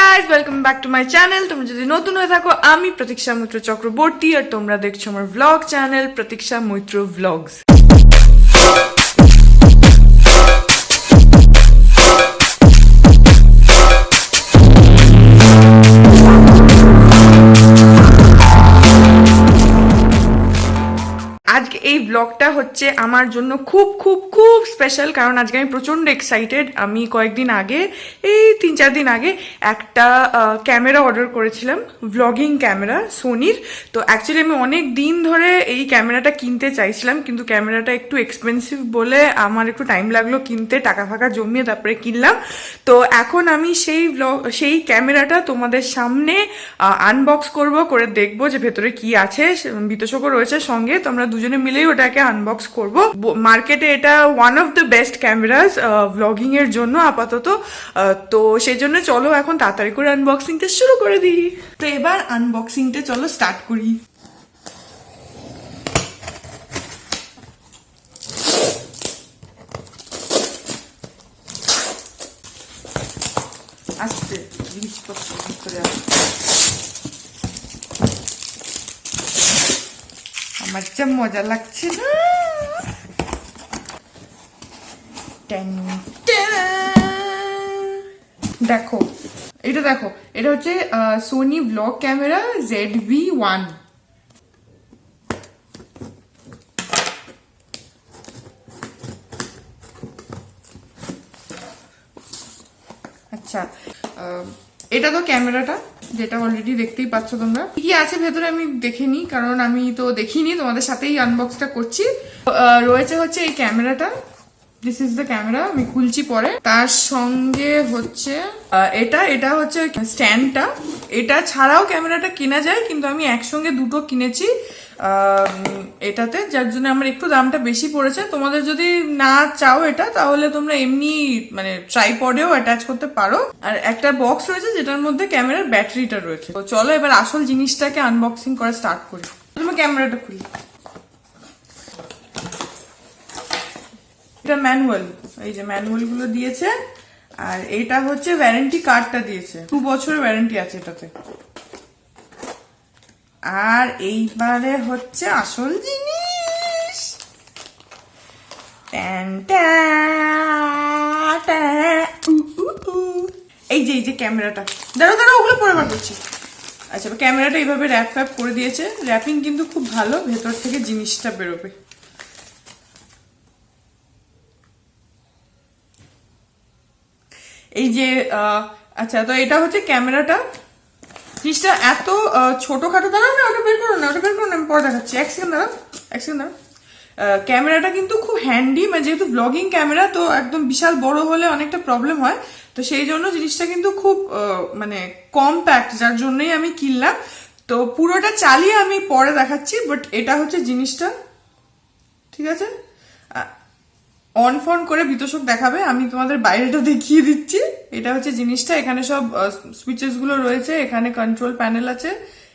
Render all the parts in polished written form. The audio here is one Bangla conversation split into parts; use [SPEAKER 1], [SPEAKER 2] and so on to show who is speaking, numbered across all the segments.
[SPEAKER 1] Guys, welcome back to my channel. তোমরা যদি নতুন হয়ে থাকো, আমি প্রতীক্ষা মৈত্র চক্রবর্তী আর তোমরা দেখছো আমার ভ্লগ চ্যানেল প্রতীক্ষা মৈত্র ভ্লগস। আজকে এই ব্লগটা হচ্ছে আমার জন্য খুব খুব খুব স্পেশাল, কারণ আজকে আমি প্রচন্ড এক্সাইটেড। আমি কয়েকদিন আগে, এই 3-4 দিন আগে একটা ক্যামেরা অর্ডার করেছিলাম, ভ্লগিং ক্যামেরা সোনির। তো অ্যাকচুয়ালি আমি অনেক দিন ধরে এই ক্যামেরাটা কিনতে চাইছিলাম, কিন্তু ক্যামেরাটা একটু এক্সপেন্সিভ বলে আমার একটু টাইম লাগলো কিনতে, টাকা ফাঁকা জমিয়ে তারপরে কিনলাম। তো এখন আমি সেই ক্যামেরাটা তোমাদের সামনে আনবক্স করে দেখবো যে ভেতরে কি আছে। বিতোষকও রয়েছে সঙ্গে, তো আমরা দুজনে মিলেই ওটাকে আনবক্স করব। মার্কেটে এটা one of the best cameras vlogging এর জন্য আপাতত। তো সেই জন্য চলো এখন তাড়াতাড়ি করে আনবক্সিংটা শুরু করে দিই। তো এবার আনবক্সিংটা চলো স্টার্ট করি। আস্তে জিনিসপত্র ভিতরে আমার যা মজা লাগছে না। দেখো এটা হচ্ছে সোনি ভ্লগ ক্যামেরা ZV1। আচ্ছা, এটা তো ক্যামেরাটা, যেটা অলরেডি দেখতেই পাচ্ছ তোমরা। কি আছে ভেতরে আমি দেখিনি, কারণ আমি তো দেখিনি, তোমাদের সাথেই আনবক্সটা করছি। রয়েছে হচ্ছে এই ক্যামেরাটা, দিস ইজ দ্য ক্যামেরা, আমি খুলছি পরে। তার সঙ্গে হচ্ছে এটা হচ্ছে স্ট্যান্ডটা। এটা ছাড়াও ক্যামেরাটা কেনা যায়, কিন্তু আমি একসঙ্গে দুটো কিনেছি এটাতে, যার জন্য আমার একটু দামটা বেশি পড়েছে। তোমাদের যদি না চাও এটা, তাহলে তোমরা এমনি মানে ট্রাইপডেও অ্যাটাচ করতে পারো। আর একটা বক্স রয়েছে যেটার মধ্যে ক্যামেরার ব্যাটারিটা রয়েছে। তো চলো এবার আসল জিনিসটাকে আনবক্সিং করা স্টার্ট করি। তুমি ক্যামেরাটা খুলি। এটা ম্যানুয়াল, এই যে ম্যানুয়াল গুলো দিয়েছে। আর এটা হচ্ছে ওয়ারেন্টি কার্ডটা দিয়েছে, 2 বছরের ওয়ারেন্টি আছে এটাতে। আর এইবারে হচ্ছে আসল জিনিস, এই যে ক্যামেরাটা। দাঁড়াও ওগুলো পরে বার করছি। আচ্ছা, ক্যামেরাটা এইভাবে র্যাপ করে দিয়েছে। র্যাপিং কিন্তু খুব ভালো, ভেতর থেকে জিনিসটা বেরোবে। এই যে আচ্ছা, তো এটা হচ্ছে ক্যামেরাটা। জিনিসটা এত ছোটখাটো, দাঁড়াও না, ওটা বের করো না, আমি পরে দেখাচ্ছি। এক সেকেন্ড দাঁড়াও। ক্যামেরাটা কিন্তু খুব হ্যান্ডি, মানে যেহেতু ব্লগিং ক্যামেরা, তো একদম বিশাল বড় হলে অনেকটা প্রবলেম হয়। তো সেই জন্য জিনিসটা কিন্তু খুব মানে কম্প্যাক্ট, যার জন্যই আমি কিনলাম। তো পুরোটা চালিয়ে আমি পরে দেখাচ্ছি, বাট এটা হচ্ছে জিনিসটা, ঠিক আছে? অন ফোন করে বিতোষক দেখাবে, আমি তোমাদের বাইরেটা দেখিয়ে দিচ্ছি। এটা হচ্ছে জিনিসটা, এখানে সব সুইচেস গুলো রয়েছে, এখানে কন্ট্রোল প্যানেল আছে,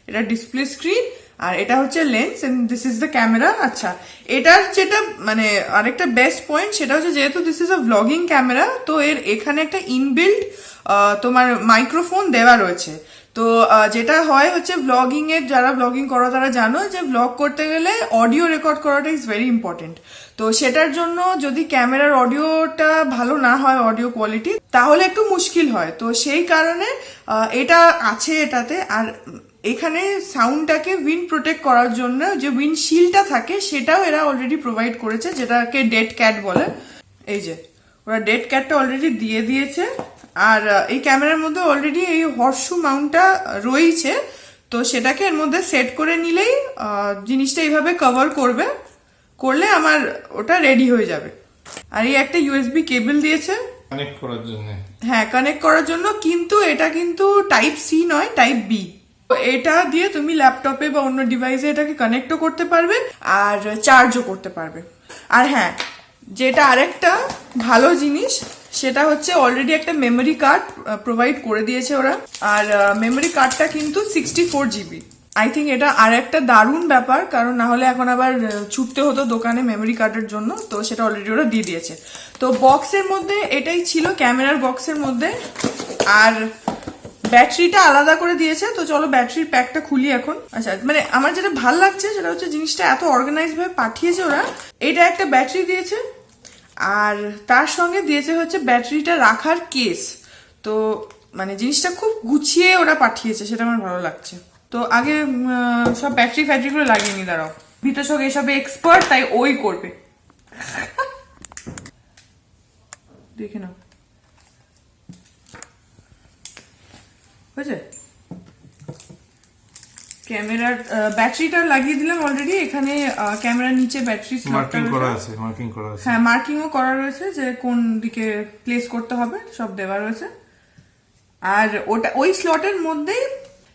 [SPEAKER 1] এটা ডিসপ্লে স্ক্রিন, আর এটা হচ্ছে lens, and this is the camera. আচ্ছা, এটার যেটা মানে আরেকটা বেস্ট পয়েন্ট, সেটা হচ্ছে যেহেতু this is a vlogging camera, তো এর এখানে একটা ইনবিল্ট তোমার মাইক্রোফোন দেওয়া রয়েছে। তো যেটা হয় হচ্ছে ভ্লগিং এর, যারা ভ্লগিং করো তারা জানো যে ভ্লগ করতে গেলে অডিও রেকর্ড করাটা ইজ ভেরি ইম্পর্টেন্ট। তো সেটার জন্য যদি ক্যামেরার অডিওটা ভালো না হয়, অডিও কোয়ালিটি, তাহলে একটু মুশকিল হয়। তো সেই কারণে এটা আছে এটাতে। আর এখানে সাউন্ডটাকে উইন্ড প্রোটেক্ট করার জন্য যে উইন্ড শিল্ডটা থাকে, সেটাও এরা অলরেডি প্রোভাইড করেছে, যেটাকে ডেড ক্যাট বলে। এই যে ওরা ডেড ক্যাটটা অলরেডি দিয়ে দিয়েছে। আর এই ক্যামেরার মধ্যে অলরেডি এই হর্সশু মাউন্টটা রয়েছে, তো সেটাকে এর মধ্যে সেট করে নিলেই জিনিসটা এইভাবে কভার করলে আমার ওটা রেডি হয়ে যাবে। আর এই একটা ইউএসবি কেবল দিয়েছে কানেক্ট করার জন্য। হ্যাঁ, কানেক্ট করার জন্য, কিন্তু এটা কিন্তু টাইপ সি নয়, টাইপ বি। এটা দিয়ে তুমি ল্যাপটপে বা অন্য ডিভাইসে এটাকে কানেক্টও করতে পারবে আর চার্জও করতে পারবে। আর হ্যাঁ, যেটা আরেকটা ভালো জিনিস, সেটা হচ্ছে অলরেডি একটা মেমোরি কার্ড প্রোভাইড করে দিয়েছে ওরা। আর মেমোরি কার্ডটা কিন্তু 64 GB। আই থিঙ্ক এটা আর একটা দারুণ ব্যাপার, কারণ না হলে এখন আবার ছুটতে হতো দোকানে মেমোরি কার্ডের জন্য। তো সেটা অলরেডি ওরা দিয়ে দিয়েছে। তো বক্সের মধ্যে এটাই ছিল, ক্যামেরার বক্সের মধ্যে। আর ব্যাটারিটা আলাদা করে দিয়েছে। তো চলো ব্যাটারির প্যাকটা খুলি এখন। আচ্ছা, মানে আমার যেটা ভাল লাগছে সেটা হচ্ছে জিনিসটা এত অর্গানাইজ ভাবে পাঠিয়েছে ওরা। এটা একটা ব্যাটারি দিয়েছে, আর তার সঙ্গে দিয়েছে হচ্ছে ব্যাটারিটা রাখার কেস। তো মানে জিনিসটা খুব গুছিয়ে ওরা পাঠিয়েছে, সেটা আমার ভালো লাগছে। তো আগে সব ব্যাটারি গুলো লাগিয়ে নি, দাঁড়াও। বিতোষক এসবে এক্সপার্ট, তাই ওই করবে। দেখে নাও, বুঝলে? ক্যামেরার ব্যাটারিটা লাগিয়ে দিলাম অলরেডি। এখানে ক্যামেরার নিচে ব্যাটারি স্লটটা রয়েছে, হ্যাঁ মার্কিংও করা রয়েছে যে কোন দিকে প্লেস করতে হবে, সব দেওয়া রয়েছে। আর ওটা ওই স্লটের মধ্যেই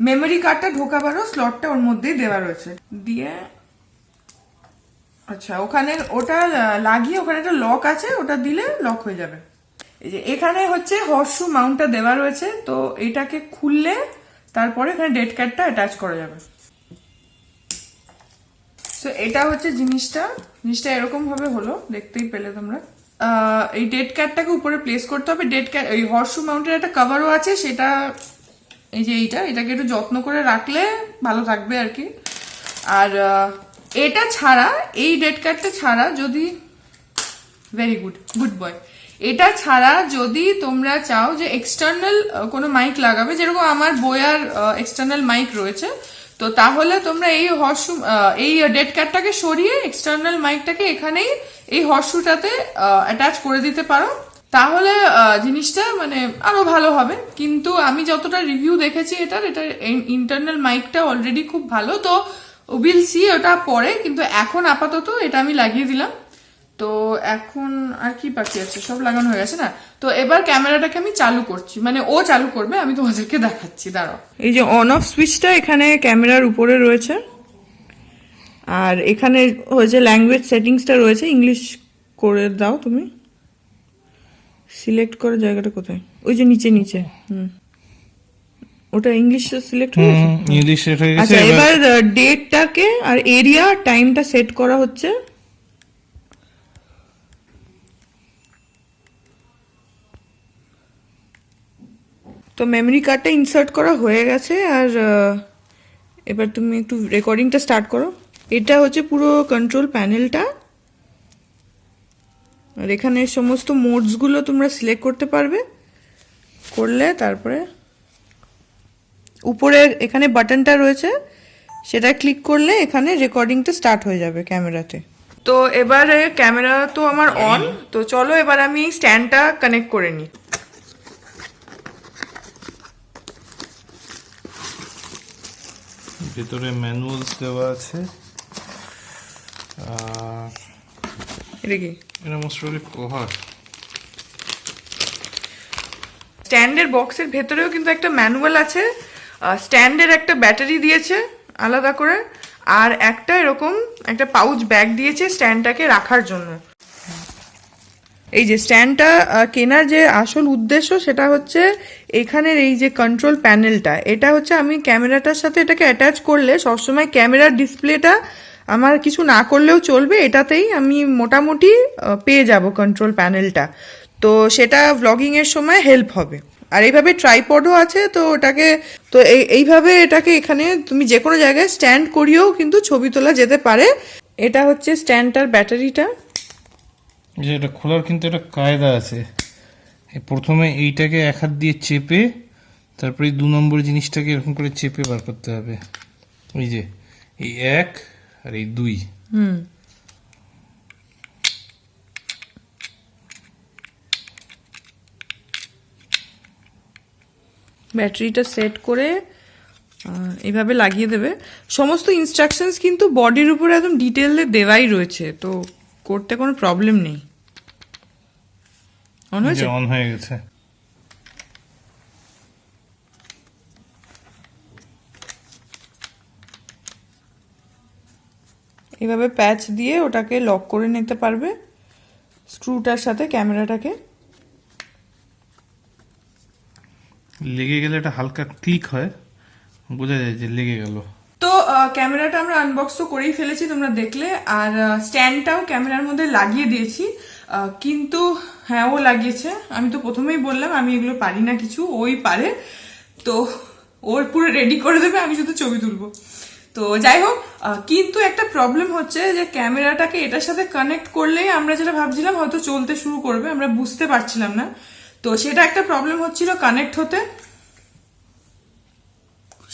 [SPEAKER 1] মেমোরি কার্ডটা ঢোকাবারও স্লটটা ওর মধ্যেই দেওয়া রয়েছে দিয়ে। আচ্ছা, ওখানে ওটা লাগিয়ে ওখানে একটা লক আছে, ওটা দিলে লক হয়ে যাবে। এই যে এখানে হচ্ছে হর্সশু মাউন্টটা দেওয়া রয়েছে, তো এটাকে খুললে তারপরে এখানে ডেড ক্যাটটা অ্যাটাচ করা যাবে। তো এটা হচ্ছে জিনিসটা এরকম ভাবে হলো, দেখতেই পেলে তোমরা। এই ডেড ক্যাটটাকে উপরে প্লেস করতে হবে। ডেড ক্যাট এই হর্সশু মাউন্টের একটা কভারও আছে, সেটা এই যে এটাকে একটু যত্ন করে রাখলে ভালো থাকবে আর কি। আর এটা ছাড়া, এই ডেড ক্যাটটা ছাড়া যদি, ভেরি গুড বয়, এটা ছাড়া যদি তোমরা চাও যে এক্সটার্নাল কোনো মাইক লাগাবে, যেরকম আমার বয়ার এক্সটার্নাল মাইক রয়েছে, তো তাহলে তোমরা এই ডেড ক্যাটটাকে সরিয়ে এক্সটার্নাল মাইকটাকে এখানেই এই হর্সশুটাতে অ্যাটাচ করে দিতে পারো, তাহলে জিনিসটা মানে আরো ভালো হবে। কিন্তু আমি যতটা রিভিউ দেখেছি এটার ইন্টারনাল মাইকটা অলরেডি খুব ভালো, তো উইল সি ওটা পরে। কিন্তু এখন আপাতত এটা আমি লাগিয়ে দিলাম। তো এখন আর কি বাকি আছে, সব লাগানো হয়ে গেছে না? তো এবার ক্যামেরাটাকে আমি চালু করছি, মানে ও চালু করবে, আমি তোমাদেরকে দেখাচ্ছি, দাঁড়াও। এই যে অন অফ সুইচটা এখানে ক্যামেরার উপরে রয়েছে, আর এখানে হচ্ছে ল্যাঙ্গুয়েজ সেটিংসটা রয়েছে, ইংলিশ করে দাও তুমি। সিলেক্ট করার জায়গাটা কোথায়? ওই যে নিচে। ওটা ইংলিশ সিলেক্ট হয়ে গেছে, ইংলিশ সেট হয়ে গেছে। আচ্ছা, এবার ডেটটাকে আর এরিয়া টাইমটা সেট করা হচ্ছে। তো মেমরি কার্ডটা ইনসার্ট করা হয়ে গেছে, আর এবার তুমি একটু রেকর্ডিংটা স্টার্ট করো। এটা হচ্ছে পুরো কন্ট্রোল প্যানেলটা, আর এখানে সমস্ত মোডসগুলো তোমরা সিলেক্ট করতে পারবে। করলে তারপরে উপরে এখানে বাটনটা রয়েছে, সেটা ক্লিক করলে এখানে রেকর্ডিংটা স্টার্ট হয়ে যাবে ক্যামেরাতে। তো এবারে ক্যামেরা তো আমার অন। তো চলো এবার আমি স্ট্যান্ডটা কানেক্ট করে নিই।
[SPEAKER 2] ভিতরে ম্যানুয়ালস দেওয়া আছে, আর
[SPEAKER 1] এটা কি?
[SPEAKER 2] এটা মোস্টলি কভার।
[SPEAKER 1] স্ট্যান্ডের বক্সের ভেতরেও কিন্তু একটা ম্যানুয়াল আছে, স্ট্যান্ডের একটা ব্যাটারি দিয়েছে আলাদা করে, আর একটা এরকম একটা পাউচ ব্যাগ দিয়েছে স্ট্যান্ডটাকে রাখার জন্য। এই যে স্ট্যান্ডটা কেনার যে আসল উদ্দেশ্য সেটা হচ্ছে এখানের এই যে কন্ট্রোল প্যানেলটা, এটা হচ্ছে আমি ক্যামেরাটার সাথে এটাকে অ্যাটাচ করলে সবসময় ক্যামেরার ডিসপ্লেটা আমার কিছু না করলেও চলবে, এটাতেই আমি মোটামুটি পেয়ে যাব কন্ট্রোল প্যানেলটা। তো সেটা ভ্লগিং এর সময় হেল্প হবে। আর এইভাবে ট্রাইপডও আছে, তো ওটাকে তো এইভাবে এটাকে এখানে তুমি যে কোনো জায়গায় স্ট্যান্ড করিয়েও কিন্তু ছবি তোলা যেতে পারে। এটা হচ্ছে স্ট্যান্ডটার ব্যাটারিটা।
[SPEAKER 2] যে এটা খোলার কিন্তু একটা কায়দা আছে। প্রথমে এইটাকে এক হাত দিয়ে চেপে, তারপরে 2 নম্বর জিনিসটাকে এরকম করে চেপে বার করতে হবে। ওই যে এই 1 আর এই 2।
[SPEAKER 1] ব্যাটারিটা সেট করে এইভাবে লাগিয়ে দেবে। সমস্ত ইনস্ট্রাকশনস কিন্তু বডির উপরে একদম ডিটেইলে দেওয়াই রয়েছে, তো করতে কোনো প্রবলেম নেই। অন হয়েছে?
[SPEAKER 2] অন হয়ে গেছে।
[SPEAKER 1] এভাবে প্যাচ দিয়ে ওটাকে লক করে নিতে পারবে স্ক্রুটার সাথে ক্যামেরাটাকে।
[SPEAKER 2] লেগে গেলে একটা হালকা ক্লিক হয়, বোঝা যায় যে লেগে গেল।
[SPEAKER 1] তো ক্যামেরাটা আমরা আনবক্স তো করেই ফেলেছি, তোমরা দেখলে। আর স্ট্যান্ডটাও ক্যামেরার মধ্যে লাগিয়ে দিয়েছি, কিন্তু হ্যাঁ ও লাগিয়েছে। আমি তো প্রথমেই বললাম আমি এগুলো পারি না কিছু, ওই পারে। তো ওর পুরো রেডি করে দেবে, আমি শুধু ছবি তুলবো। তো যাই হোক, কিন্তু একটা প্রবলেম হচ্ছে যে ক্যামেরাটাকে এটার সাথে কানেক্ট করলেই আমরা যেটা ভাবছিলাম হয়তো চলতে শুরু করবে, আমরা বুঝতে পারছিলাম না। তো সেটা একটা প্রবলেম হচ্ছিল কানেক্ট হতে।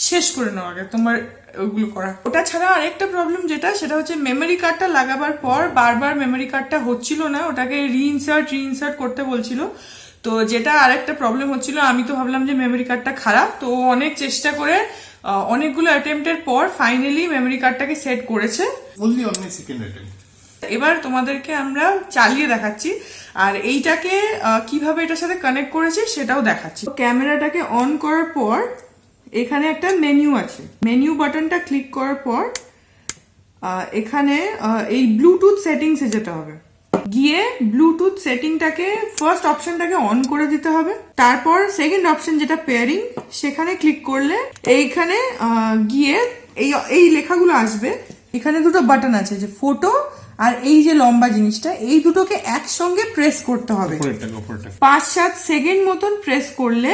[SPEAKER 1] শেষ করে নাও আগে তোমার ওগুলো করা। ওটা ছাড়া আরেকটা প্রবলেম যেটা, সেটা হচ্ছে মেমোরি কার্ডটা লাগাবার পর বারবার মেমোরি কার্ডটা হচ্ছিল না, ওটাকে রিইনসার্ট করতে বলছিল। তো যেটা আরেকটা প্রবলেম হচ্ছিল, আমি তো ভাবলাম যে মেমোরি কার্ডটা খারাপ, তো অনেক চেষ্টা করে অনেকগুলো অ্যাটেম্পটের পর ফাইনালি মেমোরি কার্ডটাকে সেট করেছে।
[SPEAKER 2] only on my second attempt.
[SPEAKER 1] এবার তোমাদেরকে আমরা চালিয়ে দেখাচ্ছি, আর এইটাকে কিভাবে এটার সাথে কানেক্ট করেছি সেটাও দেখাচ্ছি। ক্যামেরাটাকে অন করার পর এখানে একটা মেনু আছে, মেনু বাটনটা ক্লিক করার পর এখানে এই ব্লুটুথ সেটিংসে যেতে হবে। গিয়ে ব্লুটুথ সেটিংটাকে ফার্স্ট অপশনটাকে অন করে দিতে হবে। তারপর সেকেন্ড অপশন যেটা পেয়ারিং, সেখানে ক্লিক করলে এইখানে গিয়ে এই লেখাগুলো আসবে। এখানে দুটো বাটন আছে, যে ফটো আর এই যে লম্বা জিনিসটা, এই দুটোকে একসঙ্গে প্রেস করতে হবে। 5-7 সেকেন্ড মতন প্রেস করলে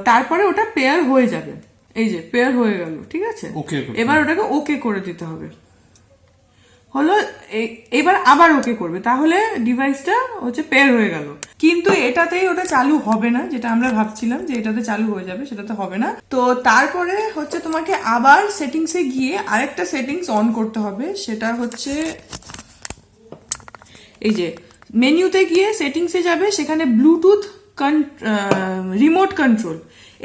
[SPEAKER 1] তারপরে ওটা পেয়ার হয়ে যাবে। এই যে পেয়ার হয়ে গেল, ঠিক আছে। এবার ওটাকে ওকে করে দিতে হবে। হলো, এবার আবার ওকে করবে, তাহলে ডিভাইসটা হচ্ছে পেয়ার হয়ে গেল। কিন্তু এটাতেই ওটা চালু হবে না, যেটা আমরা ভাবছিলাম যে এটাতে চালু হয়ে যাবে, সেটাতে হবে না। তো তারপরে হচ্ছে তোমাকে আবার সেটিংসে গিয়ে আরেকটা সেটিংস অন করতে হবে, সেটা হচ্ছে এই যে মেনুতে গিয়ে সেটিংসে যাবে, সেখানে ব্লুটুথ রিমোট কন্ট্রোল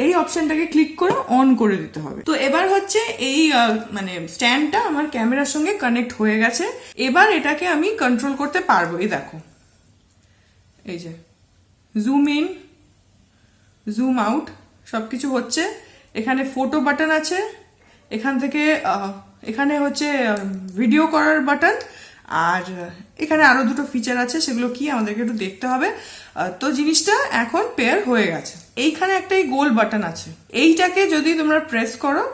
[SPEAKER 1] এই অপশনটাকে ক্লিক করে অন করে দিতে হবে। তো এবার হচ্ছে এই মানে স্ট্যান্ডটা আমার ক্যামেরার সঙ্গে কানেক্ট হয়ে গেছে। এবার এটাকে আমি কন্ট্রোল করতে পারবো। এই দেখো, এই যে জুম ইন, জুম আউট সবকিছু হচ্ছে। এখানে ফটো বাটন আছে, এখান থেকে এখানে হচ্ছে ভিডিও করার বাটন, আর এখানে আরো দুটো ফিচার আছে, সেগুলো কি আমাদেরকে একটু দেখতে হবে। তো জিনিসটা এখন পেয়ার হয়ে গেছে। এইখানে একটা গোল বাটন আছে, এইটাকে যদি তোমরা প্রেস করো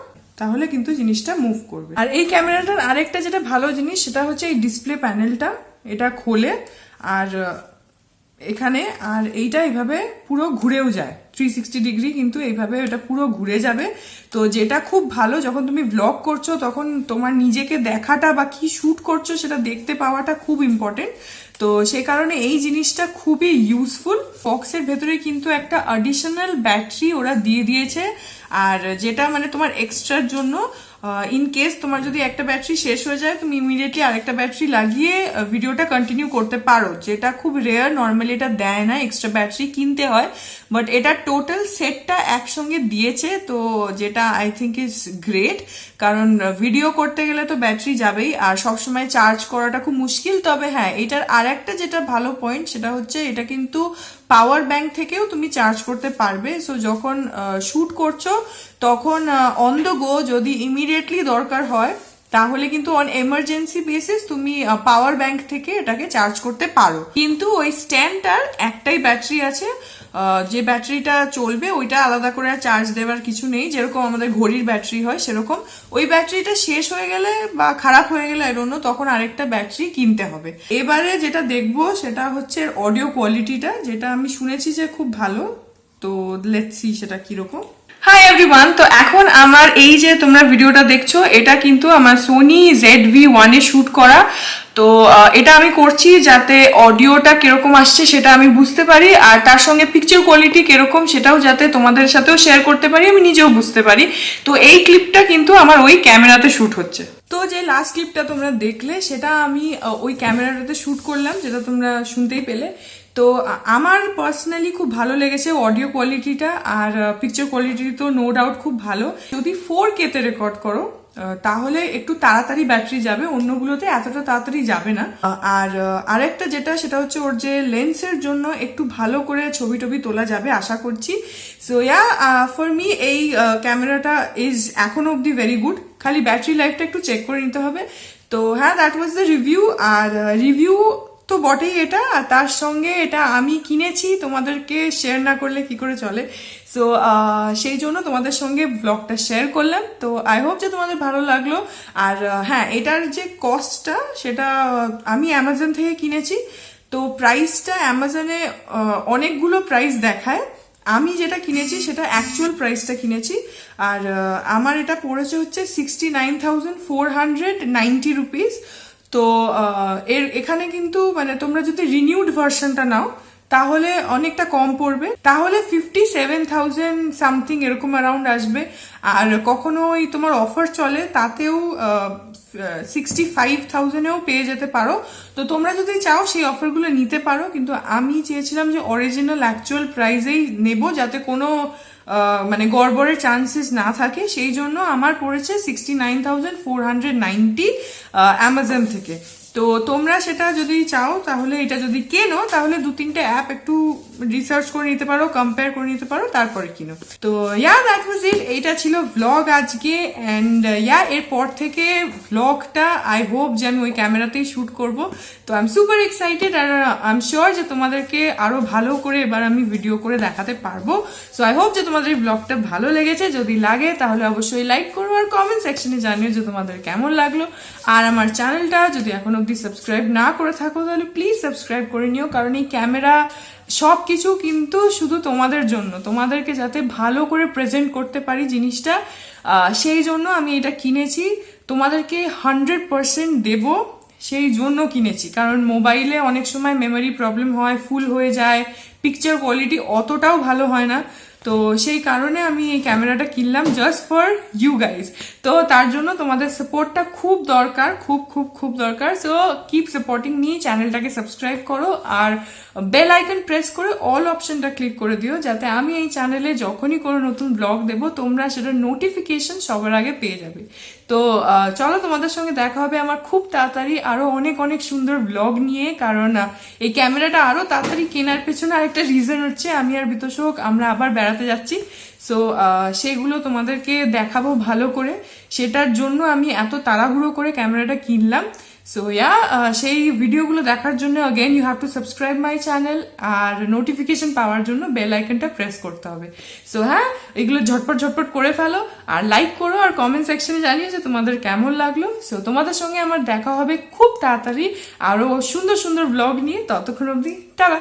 [SPEAKER 1] তাহলে কিন্তু জিনিসটা মুভ করবে। আর এই ক্যামেরাটার আরেকটা যেটা ভালো জিনিস, সেটা হচ্ছে এই ডিসপ্লে প্যানেলটা, এটা খোলে আর এখানে, আর এইটা এইভাবে পুরো ঘুরেও যায় 360 ডিগ্রি, কিন্তু এইভাবে এটা পুরো ঘুরে যাবে। তো যেটা খুব ভালো, যখন তুমি ব্লগ করছো তখন তোমার নিজেকে দেখাটা বা কি শুট করছো সেটা দেখতে পাওয়াটা খুব ইম্পর্টেন্ট। তো সে কারণে এই জিনিসটা খুবই ইউজফুল। বক্সের ভেতরে কিন্তু একটা অ্যাডিশনাল ব্যাটারি ওরা দিয়ে দিয়েছে, আর যেটা মানে তোমার এক্সট্রার জন্য ইন কেস তোমার যদি একটা ব্যাটারি শেষ হয়ে যায়, তুমি ইমিডিয়েটলি আরেকটা ব্যাটারি লাগিয়ে ভিডিওটা কন্টিনিউ করতে পারো, যেটা খুব রেয়ার। নর্মালি এটা দেয় না, এক্সট্রা ব্যাটারি কিনতে হয়, বাট এটা টোটাল সেটটা একসঙ্গে দিয়েছে। তো যেটা আই থিঙ্ক ইজ গ্রেট, কারণ ভিডিও করতে গেলে তো ব্যাটারি যাবেই, আর সবসময় চার্জ করাটা খুব মুশকিল। তবে হ্যাঁ, এটার আর একটা যেটা ভালো পয়েন্ট, সেটা হচ্ছে এটা কিন্তু পাওয়ার ব্যাংক থেকেও তুমি চার্জ করতে পারবে। সো যখন শুট করছো তখন অন দ্য গো যদি ইমিডিয়েটলি দরকার হয়, তাহলে কিন্তু অন এমার্জেন্সি বেসিস তুমি পাওয়ার ব্যাংক থেকে এটাকে চার্জ করতে পারো। কিন্তু ওই স্ট্যান্ডটার একটাই ব্যাটারি আছে, যে ব্যাটারিটা চলবে ওইটা আলাদা করে চার্জ দেওয়ার কিছু নেই, যেরকম আমাদের ঘড়ির ব্যাটারি হয় সেরকম। ওই ব্যাটারিটা শেষ হয়ে গেলে বা খারাপ হয়ে গেলে আই ডোন্ট নো, তখন আরেকটা ব্যাটারি কিনতে হবে। এবারে যেটা দেখবো সেটা হচ্ছে অডিও কোয়ালিটিটা, যেটা আমি শুনেছি যে খুব ভালো। তো লেটস সি সেটা কিরকম। হাই এভরিওয়ান, তো এখন আমার এই যে তোমরা ভিডিওটা দেখছো, এটা কিন্তু আমার সোনি ZV1 এ শুট করা। তো এটা আমি করছি যাতে অডিওটা কিরকম আসছে সেটা আমি বুঝতে পারি, আর তার সঙ্গে পিকচার কোয়ালিটি কিরকম সেটাও যাতে তোমাদের সাথেও শেয়ার করতে পারি, আমি নিজেও বুঝতে পারি। তো এই ক্লিপটা কিন্তু আমার ওই ক্যামেরাতে শুট হচ্ছে। তো যে লাস্ট ক্লিপটা তোমরা দেখলে, সেটা আমি ওই ক্যামেরাটাতে শুট করলাম, যেটা তোমরা শুনতেই পেলে। তো আমার পার্সোনালি খুব ভালো লেগেছে অডিও কোয়ালিটিটা, আর পিকচার কোয়ালিটি তো নো ডাউট খুব ভালো। যদি 4K তে রেকর্ড করো তাহলে একটু তাড়াতাড়ি ব্যাটারি যাবে, অন্যগুলোতে এতটা তাড়াতাড়ি যাবে না। আর আরেকটা যেটা, সেটা হচ্ছে ওর যে লেন্সের জন্য একটু ভালো করে ছবি টবি তোলা যাবে আশা করছি। সো ইয়া, ফর মি এই ক্যামেরাটা ইজ এখনো অব্দি ভেরি গুড, খালি ব্যাটারি লাইফটা একটু চেক করে নিতে হবে। তো হ্যাঁ, দ্যাট ওয়াজ দ্য রিভিউ। আর রিভিউ তো বটেই এটা, আর তার সঙ্গে এটা আমি কিনেছি, তোমাদেরকে শেয়ার না করলে কি করে চলে। সো সেই জন্য তোমাদের সঙ্গে ব্লগটা শেয়ার করলাম। তো আই হোপ যে তোমাদের ভালো লাগলো। আর হ্যাঁ, এটার যে কস্টটা, সেটা আমি অ্যামাজন থেকে কিনেছি। তো প্রাইসটা অ্যামাজনে অনেকগুলো প্রাইস দেখায়, আমি যেটা কিনেছি সেটা অ্যাকচুয়াল প্রাইসটা কিনেছি, আর আমার এটা পড়েছে হচ্ছে 69,490 রুপিস। তো এখানে কিন্তু মানে তোমরা যদি রিনিউড ভার্সনটা নাও তাহলে অনেকটা কম পড়বে, তাহলে 57,000 সামথিং এরকম অ্যারাউন্ড আসবে। আর কখনো ওই তোমার অফার চলে তাতেও 65,000-এও পেয়ে যেতে পারো। তো তোমরা যদি চাও সেই অফারগুলো নিতে পারো, কিন্তু আমি চেয়েছিলাম যে অরিজিনাল অ্যাকচুয়াল প্রাইসেই নেব, যাতে কোনো মানে গড়বড়ের চান্সেস না থাকে। সেই জন্য আমার পড়েছে 69,490 অ্যামাজন থেকে। তো তোমরা সেটা যদি চাও তাহলে এটা যদি কেনো তাহলে 2-3টে অ্যাপ একটু রিসার্চ করে নিতে পারো, কম্পেয়ার করে নিতে পারো, তারপরে কিনো। তো দ্যাট ওয়াজ ইট। এইটা ছিল ভ্লগ আজকে। অ্যান্ড এরপর থেকে ভ্লগটা আই হোপ যে আমি ওই ক্যামেরাতেই শুট করব। তো আই এম সুপার এক্সাইটেড, আর আই এম শিওর যে তোমাদেরকে আরো ভালো করে এবার আমি ভিডিও করে দেখাতে পারবো। সো আই হোপ যে তোমাদের এই ব্লগটা ভালো লেগেছে। যদি লাগে তাহলে অবশ্যই লাইক করো, আর কমেন্ট সেকশনে জানিও যে তোমাদের কেমন লাগলো। আর আমার চ্যানেলটা যদি এখনো অব্দি সাবস্ক্রাইব না করে থাকো তাহলে প্লিজ সাবস্ক্রাইব করে নিও, কারণ এই ক্যামেরা সবকিছু কিন্তু শুধু তোমাদের জন্য, তোমাদেরকে যাতে ভালো করে প্রেজেন্ট করতে পারি জিনিসটা, সেই জন্য আমি এটা কিনেছি। তোমাদেরকে 100% দেব সেই জন্য কিনেছি, কারণ মোবাইলে অনেক সময় মেমোরি প্রবলেম হয়, ফুল হয়ে যায়, পিকচার কোয়ালিটি অতটাও ভালো হয় না। তো সেই কারণে আমি এই ক্যামেরাটা কিনলাম জাস্ট ফর ইউ গাইজ। তো তার জন্য তোমাদের সাপোর্টটা খুব দরকার, খুব খুব খুব দরকার। সো কিপ সাপোর্টিং মি, চ্যানেলটাকে সাবস্ক্রাইব করো, আর বেল আইকন প্রেস করে অল অপশনটা ক্লিক করে দিও, যাতে আমি এই চ্যানেলে যখনই কোনো নতুন ব্লগ দেবো তোমরা সেটার নোটিফিকেশন সবার আগে পেয়ে যাবে। তো চলো, তোমাদের সঙ্গে দেখা হবে আমার খুব তাড়াতাড়ি আরো অনেক অনেক সুন্দর ব্লগ নিয়ে, কারণ এই ক্যামেরাটা আরো তাড়াতাড়ি কেনার পেছনে আরেকটা রিজন হচ্ছে আমি আর বিতোষক আমরা আবার বেড়াতে যাচ্ছি। সো সেগুলো তোমাদেরকে দেখাবো ভালো করে, সেটার জন্য আমি এত তাড়াহুড়ো করে ক্যামেরাটা কিনলাম। সো সেই ভিডিওগুলো দেখার জন্য again you have to subscribe my channel, আর নোটিফিকেশন পাওয়ার জন্য বেল আইকনটা প্রেস করতে হবে। সো এগুলো ঝটপট ঝটপট করে ফেলো, আর লাইক করো, আর কমেন্ট সেকশনে জানিও যে তোমাদের কেমন লাগলো। সো তোমাদের সঙ্গে আমার দেখা হবে খুব তাড়াতাড়ি আরো সুন্দর সুন্দর ব্লগ নিয়ে। ততক্ষণ অবধি টাটা।